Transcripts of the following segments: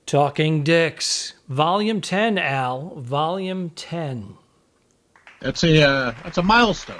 Talking Dicks, Volume 10, Al. Volume 10. That's a milestone.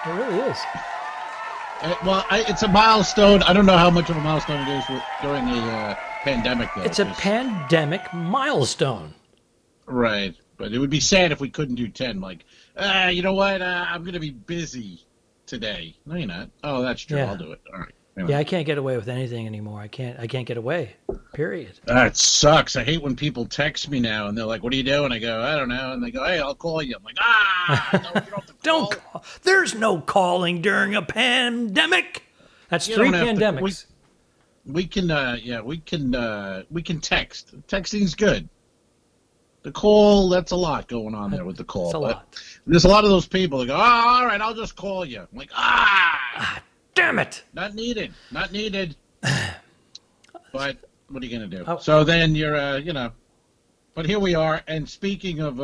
It really is. It's a milestone. I don't know how much of a milestone it is during a pandemic, though. It's a pandemic milestone. Right. But it would be sad if we couldn't do 10. Like, you know what? I'm going to be busy today. No, you're not. Oh, that's true. Yeah. I'll do it. All right. Yeah, I can't get away with anything anymore. I can't get away. Period. That sucks. I hate when people text me now and they're like, "What are you doing?" I go, "I don't know." And they go, "Hey, I'll call you." I'm like, no, you don't have to call. Don't call. There's no calling during a pandemic. That's You 3 don't have to- pandemics. we can text. Texting's good. The call, that's a lot going on there with the call. It's a lot. There's a lot of those people that go, "Oh, all right, I'll just call you." I'm like, Damn it. not needed. But what are you going to do? Oh. So then you're, but here we are. And speaking of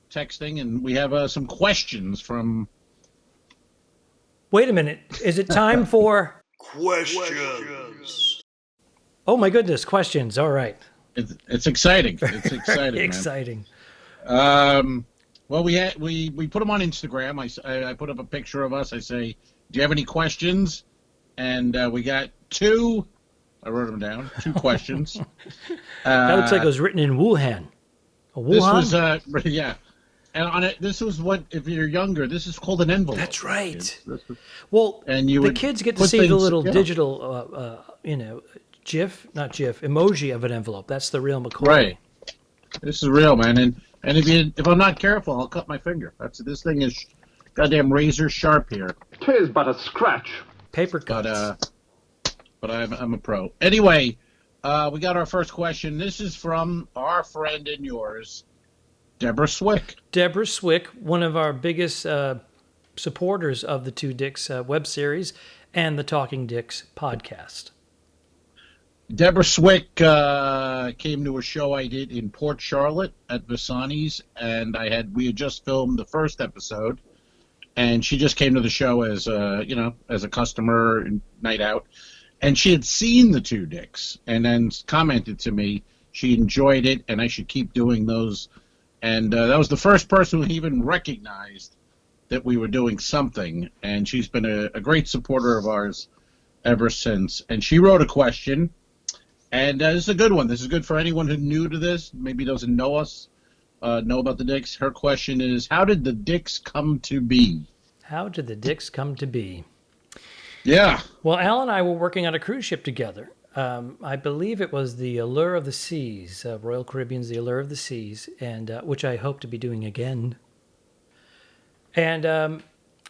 texting, and we have some questions from... Wait a minute. Is it time for... Questions. Oh, my goodness. Questions. All right. It's exciting. It's exciting, Exciting. man. Well, we put them on Instagram. I put up a picture of us. I say, "Do you have any questions?" And we got 2. I wrote them down. 2 questions. That looks like it was written in Wuhan. This was yeah. And on it, this was what, if you're younger, this is called an envelope. That's right. Well, And the kids get to put see the things- little yeah. digital, not GIF, emoji of an envelope. That's the real McCoy. Right. This is real, man. And if I'm not careful, I'll cut my finger. This thing is goddamn razor sharp here. 'Tis but a scratch. Paper cuts. But I'm a pro. Anyway, we got our first question. This is from our friend and yours, Deborah Swick. Deborah Swick, one of our biggest supporters of the Two Dicks web series and the Talking Dicks podcast. Deborah Swick came to a show I did in Port Charlotte at Visani's, and we had just filmed the first episode, and she just came to the show as a customer night out, and she had seen the Two Dicks, and then commented to me she enjoyed it, and I should keep doing those, and that was the first person who even recognized that we were doing something, and she's been a great supporter of ours ever since, and she wrote a question. And this is a good one. This is good for anyone who's new to this, maybe doesn't know us, know about the Dicks. Her question is, how did the Dicks come to be? How did the Dicks come to be? Yeah. Well, Al and I were working on a cruise ship together. I believe it was the Allure of the Seas, Royal Caribbean's The Allure of the Seas, and which I hope to be doing again. And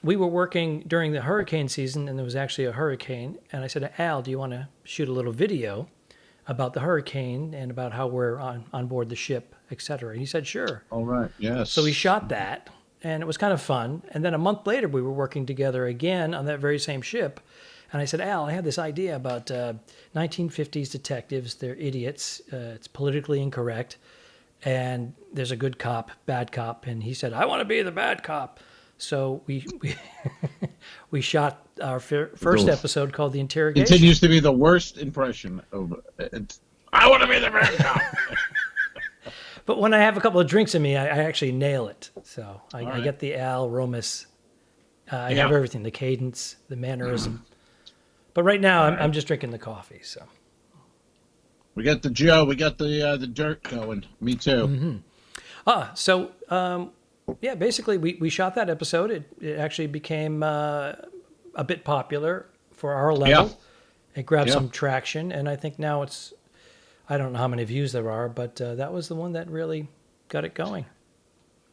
we were working during the hurricane season, and there was actually a hurricane. And I said to Al, do you want to shoot a little video about the hurricane and about how we're on board the ship, etc.? And he said, sure. All right. Yes. So we shot that, and it was kind of fun. And then a month later, we were working together again on that very same ship. And I said, Al, I have this idea about 1950s detectives. They're idiots. It's politically incorrect. And there's a good cop, bad cop. And he said, I want to be the bad cop. So we shot our first episode called The Interrogation. Continues to be the worst impression of it. I want to be the bad cop. But when I have a couple of drinks in me, I actually nail it. So I right. get the Al Romas. I have everything, the cadence, the mannerism. But right now, I'm just drinking the coffee. So We got the Joe. We got the dirt going. Me too. Mm-hmm. Yeah, basically, we shot that episode. It actually became a bit popular for our level. Yeah. It grabbed some traction, and I think now I don't know how many views there are, but that was the one that really got it going.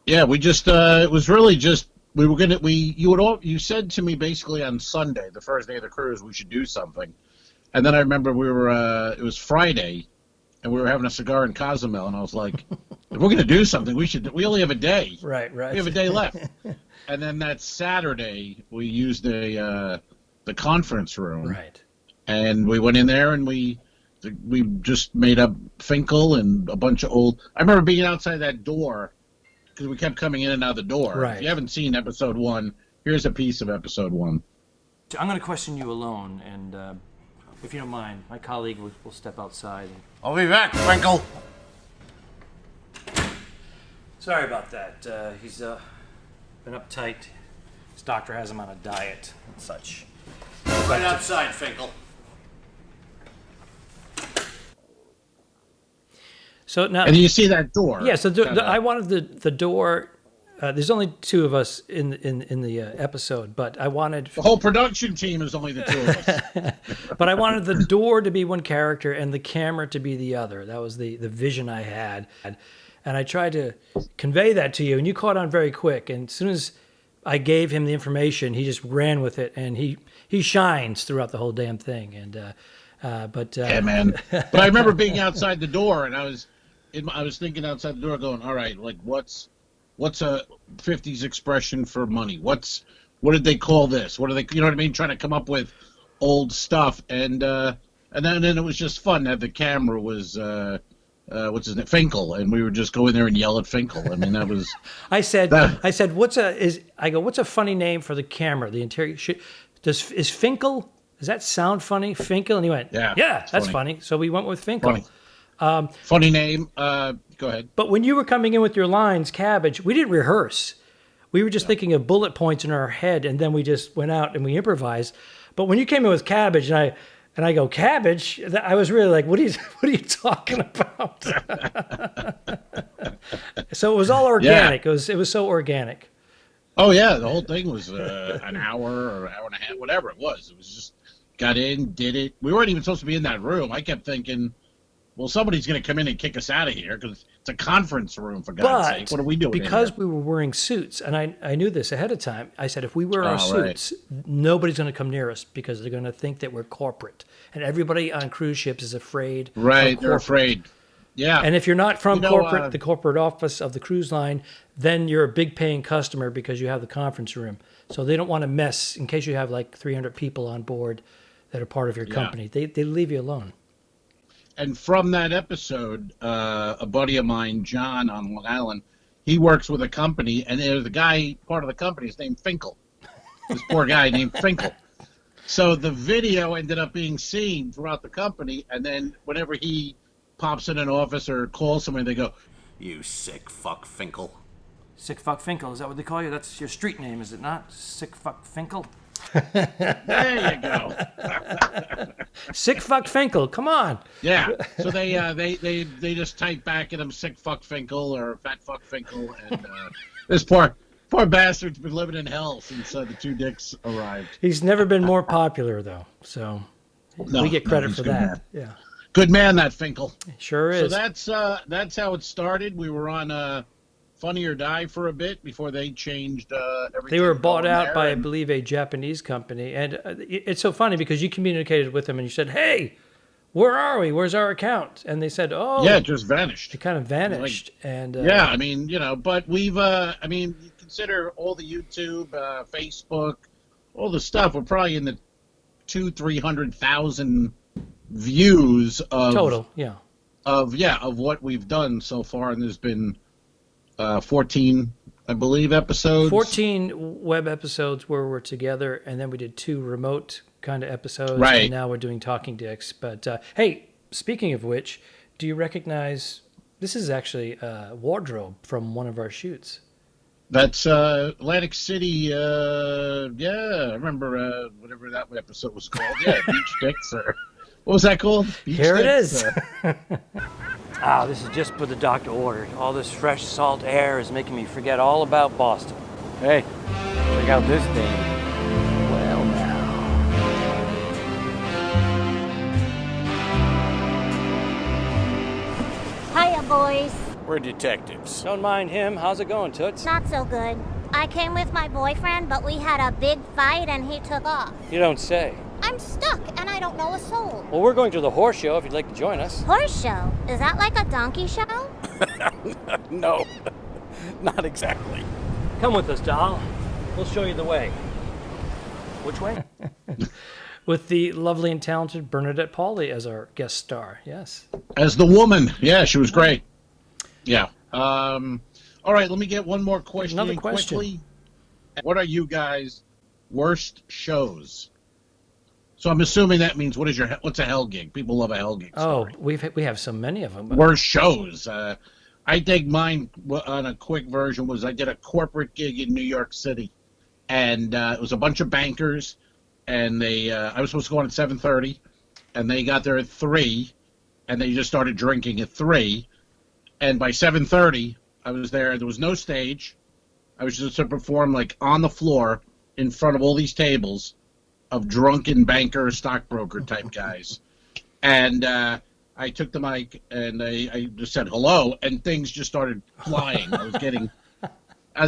Yeah, we just, it was really just, you said to me basically on Sunday, the first day of the cruise, we should do something. And then I remember it was Friday, and we were having a cigar in Cozumel, and I was like, if we're going to do something, we only have a day. Right. We have a day left. And then that Saturday, we used the conference room. Right. And we went in there, and we just made up Finkel and a bunch of old... I remember being outside that door, because we kept coming in and out the door. Right. If you haven't seen episode 1, here's a piece of episode 1. I'm going to question you alone, and If you don't mind, my colleague will step outside. I'll be back, Finkel. Sorry about that. He's been uptight. His doctor has him on a diet and such. Right outside, Finkel. So now, And you see that door? yeah. So I wanted the door. There's only two of us in the episode, but I wanted the whole production team is only the two of us. but I wanted the door to be one character and the camera to be the other. That was the vision I had, and I tried to convey that to you, and you caught on very quick. And as soon as I gave him the information, he just ran with it, and he shines throughout the whole damn thing. And Yeah, man. But I remember being outside the door, and I was thinking outside the door, going, "All right, like what's a '50s expression for money? What did they call this? What are they? You know what I mean? Trying to come up with old stuff, and then it was just fun that the camera was what's his name, Finkel, and we would just go in there and yell at Finkel. I mean, that was. I said, what's a funny name for the camera? The interrogation. Is Finkel? Does that sound funny, Finkel? And he went, yeah, that's funny. So we went with Finkel. Funny name. Go ahead. But when you were coming in with your lines, Cabbage, we didn't rehearse. We were just thinking of bullet points in our head, and then we just went out and we improvised. But when you came in with Cabbage, and I go, Cabbage, I was really like, what are you talking about? So it was all organic. Yeah. It was so organic. Oh yeah, the whole thing was an hour or hour and a half, whatever it was. It was just got in, did it. We weren't even supposed to be in that room. I kept thinking, well, somebody's going to come in and kick us out of here because it's a conference room, for God's sake. What are we doing? Because we were wearing suits, and I knew this ahead of time, I said, if we wear our suits, nobody's going to come near us because they're going to think that we're corporate. And everybody on cruise ships is afraid. Right, they're afraid. Yeah. And if you're not from the corporate office of the cruise line, then you're a big paying customer because you have the conference room. So they don't want to mess in case you have like 300 people on board that are part of your company. They leave you alone. And from that episode, a buddy of mine, John, on Long Island, he works with a company, and the guy, part of the company, is named Finkel. This poor guy named Finkel. So the video ended up being seen throughout the company, and then whenever he pops in an office or calls somebody, they go, "You sick fuck Finkel." Sick fuck Finkel, is that what they call you? That's your street name, is it not? Sick fuck Finkel? There you go. Sick fuck Finkel, come on. Yeah. So they just type back at him, "sick fuck Finkel" or "fat fuck Finkel," and this poor bastard's been living in hell since the two dicks arrived. He's never been more popular though, so we get credit for that. Man. Yeah. Good man, that Finkel. Sure is. So that's how it started. We were on Funny or Die for a bit before they changed everything. They were bought out by, I believe, a Japanese company. And it's so funny because you communicated with them and you said, "Hey, where are we? Where's our account?" And they said, "Oh." Yeah, it just vanished. It kind of vanished. And yeah, I mean, but we've, you consider all the YouTube, Facebook, all the stuff. We're probably in the 200,000-300,000 views of total, yeah. Of what we've done so far, and there's been 14, I believe, episodes. 14 web episodes where we're together, and then we did 2 remote kind of episodes. Right. And now we're doing Talking Dicks. But hey, speaking of which, do you recognize this is actually a wardrobe from one of our shoots? That's Atlantic City. Yeah, I remember whatever that episode was called. Yeah, Beach Dicks, or what was that called? Beach Here Dicks? it is. This is just what the doctor ordered. All this fresh salt air is making me forget all about Boston. Hey, check out this thing. Well, now. Hiya, boys. We're detectives. Don't mind him. How's it going, Toots? Not so good. I came with my boyfriend, but we had a big fight and he took off. You don't say. I'm stuck and I don't know a soul. Well, we're going to the horse show if you'd like to join us. Horse show? Is that like a donkey show? No, not exactly. Come with us, doll. We'll show you the way. Which way? With the lovely and talented Bernadette Pauly as our guest star. Yes. As the woman. Yeah, she was great. Yeah. All right, let me get one more question. Another question. Quickly. What are you guys' worst shows So I'm assuming that means what's a hell gig? People love a hell gig. Oh, Story. we have so many of them. Worst shows. I think mine on a quick version was I did a corporate gig in New York City, and it was a bunch of bankers, and I was supposed to go on at 7:30, and they got there at 3, and they just started drinking at 3, and by 7:30 I was there. There was no stage. I was just to perform like on the floor in front of all these tables of drunken banker, stockbroker type guys, and I took the mic and I just said hello, and things just started flying. I was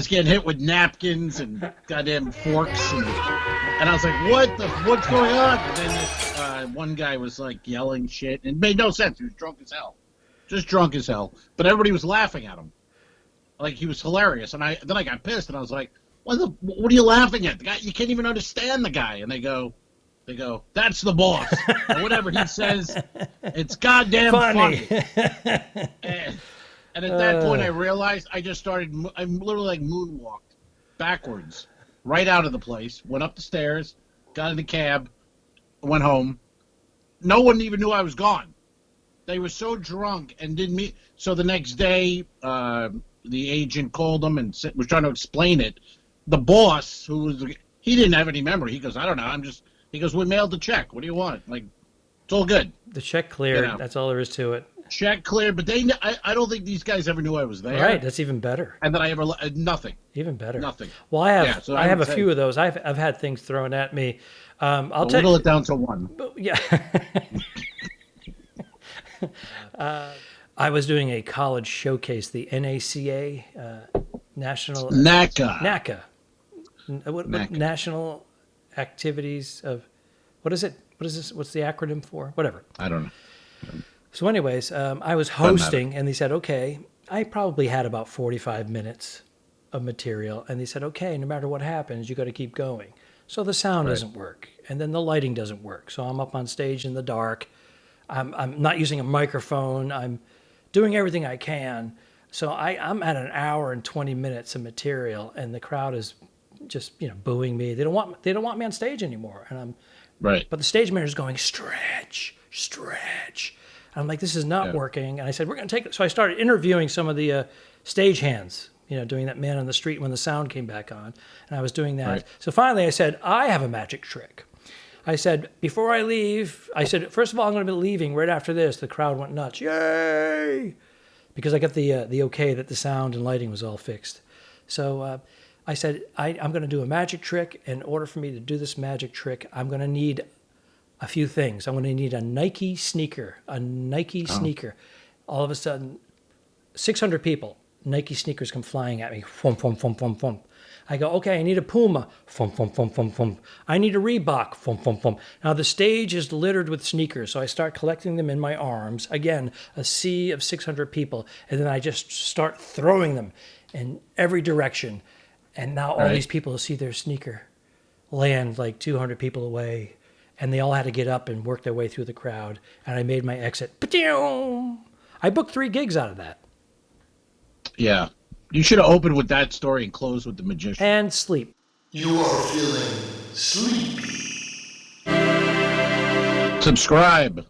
getting hit with napkins and goddamn forks, and I was like, what's going on? And then this one guy was like yelling shit, and it made no sense. He was drunk as hell, just drunk as hell. But everybody was laughing at him, like he was hilarious. And then I got pissed, and I was like, what are you laughing at? The guy, you can't even understand the guy. And they go, that's the boss. Or whatever he says, it's goddamn funny. And at that point, I realized I literally like moonwalked backwards, right out of the place, went up the stairs, got in the cab, went home. No one even knew I was gone. They were so drunk and didn't meet. So the next day, the agent called them and was trying to explain it. The boss, he didn't have any memory. He goes, I don't know. He goes, we mailed the check. What do you want? Like, it's all good. The check cleared. That's all there is to it. Check cleared, but I don't think these guys ever knew I was there. Right, that's even better. And that I ever nothing. Even better. Nothing. Well, I have a few of those. I've had things thrown at me. I'll whittle it down to one. Yeah. I was doing a college showcase, the NACA, National NACA. National Activities of, what is it? What is this? What's the acronym for? Whatever. I don't know. So anyways, I was hosting, and they said, okay, I probably had about 45 minutes of material, and they said, okay, no matter what happens, you got to keep going. So the sound doesn't work, and then the lighting doesn't work. So I'm up on stage in the dark. I'm not using a microphone. I'm doing everything I can. So I'm at an hour and 20 minutes of material, and the crowd is just booing me. They don't want me on stage anymore, and I'm right. But the stage manager is going stretch. And I'm like, this is not working. And I said, we're going to take it. So I started interviewing some of the stage hands, doing that man on the street when the sound came back on, and I was doing that. Right. So finally, I said, I have a magic trick. I said, before I leave, first of all, I'm going to be leaving right after this. The crowd went nuts. Yay! Because I got the okay that the sound and lighting was all fixed. So I said, I'm going to do a magic trick. In order for me to do this magic trick, I'm going to need a few things. I'm going to need a Nike sneaker. All of a sudden, 600 people, Nike sneakers come flying at me. Fum, fum, fum, fum, fum. I go, okay, I need a Puma. Fum, fum, fum, fum, fum. I need a Reebok. Fum, fum, fum. Now the stage is littered with sneakers, so I start collecting them in my arms. Again, a sea of 600 people, and then I just start throwing them in every direction. And now all these people see their sneaker land like 200 people away, and they all had to get up and work their way through the crowd. And I made my exit. I booked 3 gigs out of that. Yeah. You should have opened with that story and closed with the magician. And sleep. You are feeling sleepy. Subscribe.